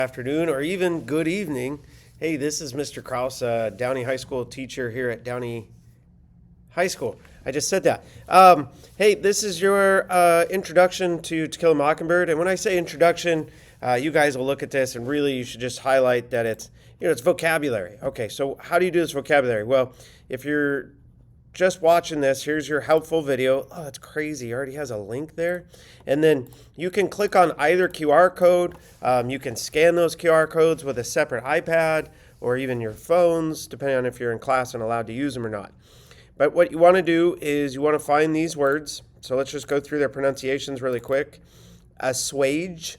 Afternoon, or even good evening. Hey, this is Mr. Kraus, Downey High School teacher here at Downey High School. I just said that. Hey, this is your introduction to Kill a Mockingbird. And when I say introduction, you guys will look at this and really you should just highlight that it's vocabulary. Okay, so how do you do this vocabulary? Well, if you're just watching this, here's your helpful video. Oh, that's crazy. It already has a link there. And then you can click on either QR code. You can scan those QR codes with a separate iPad or even your phones, depending on if you're in class and allowed to use them or not. But what you want to do is you want to find these words. So let's just go through their pronunciations really quick. Assuage.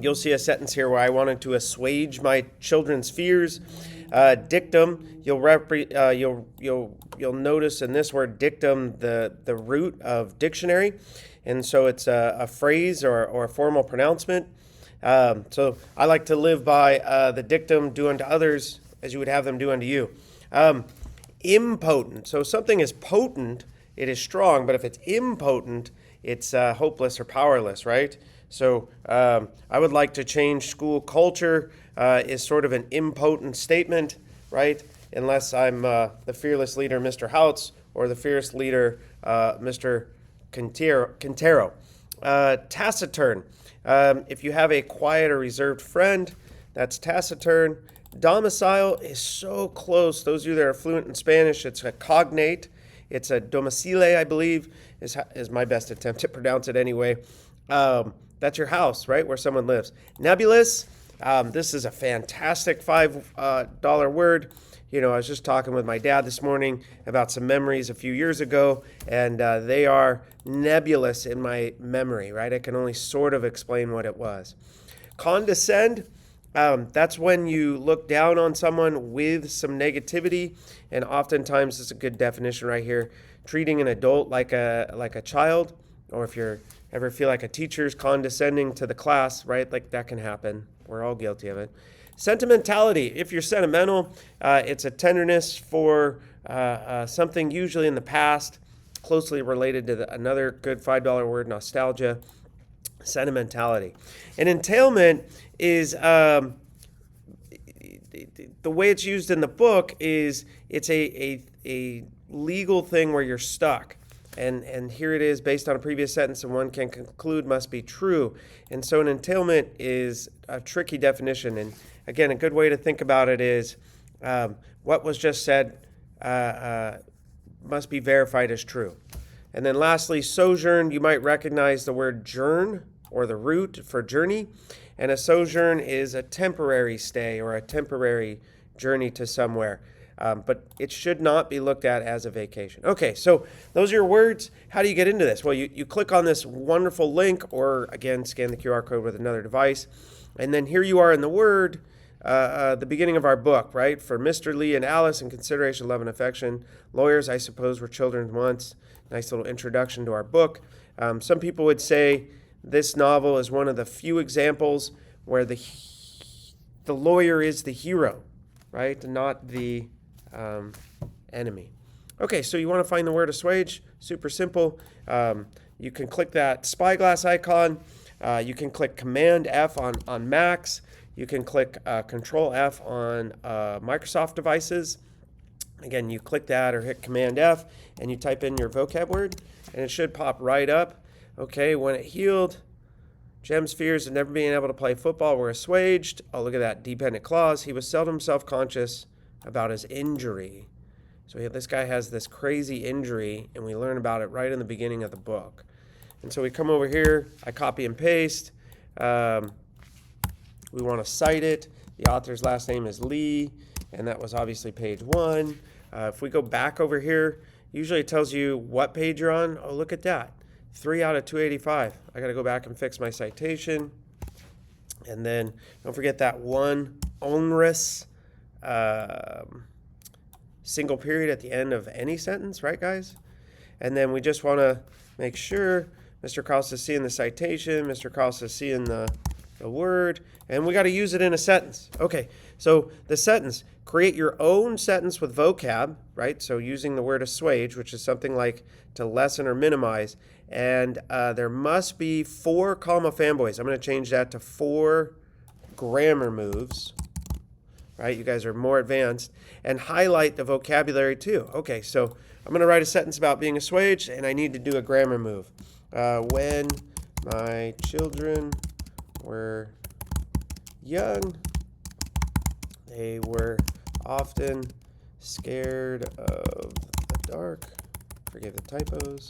You'll see a sentence here where I wanted to assuage my children's fears. Dictum. You'll notice in this word dictum the root of dictionary, and so it's a phrase or a formal pronouncement. So I like to live by the dictum: "Do unto others as you would have them do unto you." Impotent. So something is potent, it is strong, but if it's impotent, it's hopeless or powerless, right? So I would like to change school culture is sort of an impotent statement, right? Unless I'm the fearless leader, Mr. Houts, or the fierce leader, Mr. Quintero. Taciturn. If you have a quiet or reserved friend, that's taciturn. Domicile is so close. Those of you that are fluent in Spanish, it's a cognate. It's a domicile, I believe, is my best attempt to pronounce it anyway. That's your house, right, where someone lives. Nebulous. This is a fantastic $5 word. You know, I was just talking with my dad this morning about some memories a few years ago, and they are nebulous in my memory, right? I can only sort of explain what it was. Condescend. That's when you look down on someone with some negativity, and oftentimes it's a good definition right here. Treating an adult like a child, or if you ever feel like a teacher's condescending to the class, right? Like that can happen. We're all guilty of it. Sentimentality. If you're sentimental, it's a tenderness for something usually in the past, closely related to another good $5 word, nostalgia. Sentimentality. And entailment is the way it's used in the book is it's a legal thing where you're stuck. And here it is based on a previous sentence, and one can conclude must be true. And so an entailment is a tricky definition. And again, a good way to think about it is what was just said must be verified as true. And then lastly, sojourn. You might recognize the word journ, or the root for journey. And a sojourn is a temporary stay or a temporary journey to somewhere. But it should not be looked at as a vacation. Okay, so those are your words. How do you get into this? Well, you click on this wonderful link, or again, scan the QR code with another device. And then here you are in the Word, the beginning of our book, right? For Mr. Lee and Alice, in consideration, love, and affection. Lawyers, I suppose, were children once. Nice little introduction to our book. Some people would say this novel is one of the few examples where the lawyer is the hero, right? Not the enemy. Okay, so you want to find the word assuage. Super simple. You can click that spyglass icon. You can click Command F on Macs. You can click Control F on Microsoft devices. Again, you click that or hit Command F and you type in your vocab word and it should pop right up. Okay, when it healed, Jem's fears of never being able to play football were assuaged. Oh, look at that dependent clause. He was seldom self-conscious about his injury. So this guy has this crazy injury, and we learn about it right in the beginning of the book. And so we come over here, I copy and paste. We want to cite it. The author's last name is Lee, and that was obviously page 1. If we go back over here, usually it tells you what page you're on. Oh, look at that. 3 out of 285. I got to go back and fix my citation. And then don't forget that one onerous single period at the end of any sentence, right, guys? And then we just want to make sure Mr. Kraus is seeing the citation, Mr. Kraus is seeing the word, and we got to use it in a sentence. Okay, so the sentence, create your own sentence with vocab, right? So using the word assuage, which is something like to lessen or minimize, and there must be 4 comma fanboys. I'm going to change that to 4 grammar moves, right? You guys are more advanced, and highlight the vocabulary too. Okay, so I'm going to write a sentence about being assuaged, and I need to do a grammar move. When my children were young, they were often scared of the dark. Forgive the typos.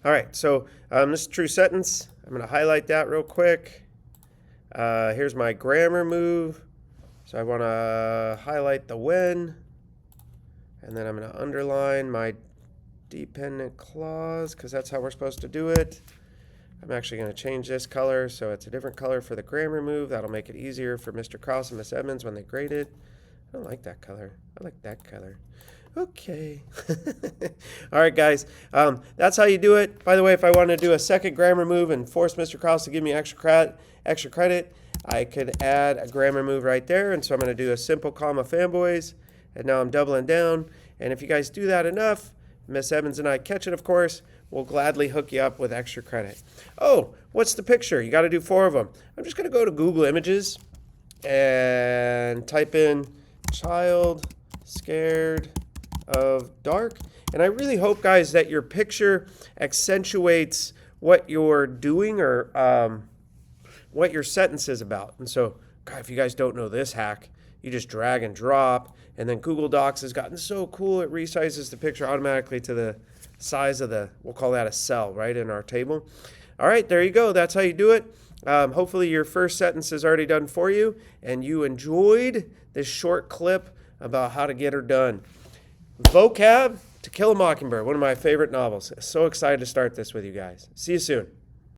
All right, so this is a true sentence. I'm going to highlight that real quick. Here's my grammar move. So I want to highlight the when, and then I'm going to underline my dependent clause because that's how we're supposed to do it. I'm actually going to change this color so it's a different color for the grammar move. That'll make it easier for Mr. Kraus and Miss Edmonds when they grade it. I don't like that color. I like that color. Okay. All right, guys. That's how you do it. By the way, if I want to do a second grammar move and force Mr. Kraus to give me extra credit, I could add a grammar move right there. And so I'm going to do a simple comma fanboys. And now I'm doubling down. And if you guys do that enough, Miss Evans and I catch it, of course, we'll gladly hook you up with extra credit. Oh, what's the picture? You got to do 4 of them. I'm just going to go to Google Images and type in child scared of dark. And I really hope, guys, that your picture accentuates what you're doing or what your sentence is about. And so, God, if you guys don't know this hack, you just drag and drop. And then Google Docs has gotten so cool, it resizes the picture automatically to the size of the, we'll call that a cell, right, in our table. All right, there you go. That's how you do it. Hopefully your first sentence is already done for you, and you enjoyed this short clip about how to get her done. Vocab, To Kill a Mockingbird, one of my favorite novels. So excited to start this with you guys. See you soon.